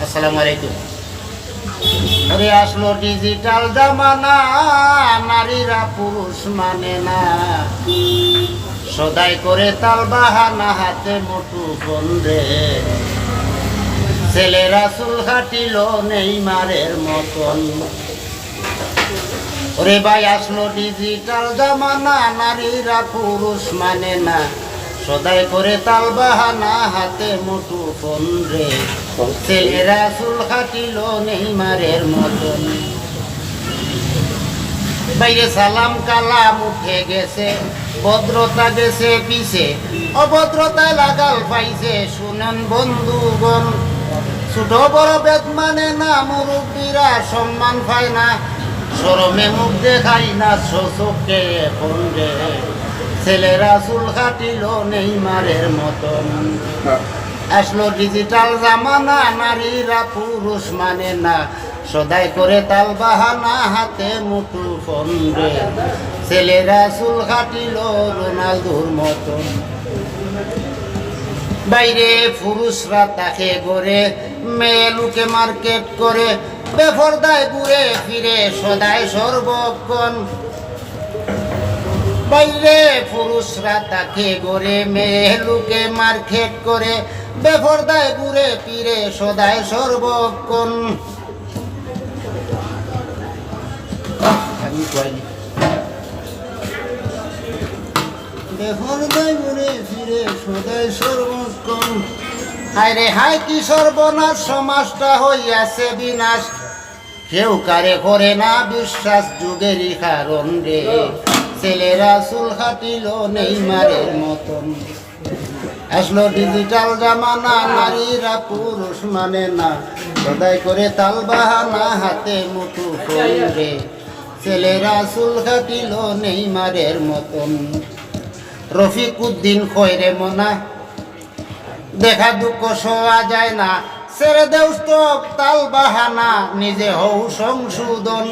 আসসালামু আলাইকুম। আরে আসলো ডিজিটাল জামানা, নারীরা পুরুষ মানে না, সদাই করে তাল বাহানা, হাতে মুঠু ফোন রে, ছেলেরা চুল কাটিল নেইমারের মতন। ওরে ভাই আসলো ডিজিটাল জামানা, নারীরা পুরুষ মানে না, সদাই করে তাল বাহানা, হাতে মুঠু ফোন রে, ছেলেরা চুল কাটিল নেইমারের মতন। বাইরে সালাম কালাম উঠে গেছে, ভদ্রতা গেছে পিছে, অভদ্রতায় লাগাল পাইছে। শুনেন বন্ধুগণ, ছোট বড় বেদ মানে না, মুরব্বীরা সম্মান পায় না, শরমে মুখ দেখাই না, চোখে ফোন রে, ছেলেরা চুল কাটিল নেইমারের মতন। আসলো ডিজিটাল জামানা, নারীরা পুরুষ মানে না, সদাই করে তাল বাহানা, হাতে মুঠু ফোন রে, ছেলেরা চুল কাটিল রোনালদোর মতন। বাইরে পুরুষরা তাকে গড়ে, মেয়ে লুকে মার্কেট করে, বেপরদায় ঘুরে ফিরে সদাই সর্বক্ষণ। বাইরে পুরুষরা তাকে গড়ে, মেয়ে লুকে মার্কেট করে, বেপরদায় ঘুরে ফিরে সদাই সর্বক্ষণ। বেপরদায় ঘুরে ফিরে সদাই সর্বক্ষণ। হায় রে হায় কি সর্বনাশ, সমাজটা হইয়াছে বিনাশ, কেউ কারে করে না বিশ্বাস, যুগেরই কারণ রে, ছেলেরা চুল কাটিল নেইমারের মতন। আসলো ডিজিটাল জামানা, নারীরা পুরুষ মানে না, সদাই করে তাল বাহানা, হাতে মুঠু ফোন রে, ছেলেরা চুল কাটিল নেইমারের মতন। রফিক উদ্দিন কইরে মনা, দেখা দুঃখ সওয়া যায় না, ছেড়ে দেও স্টক তাল বাহানা, নিজে হও সংশোধন।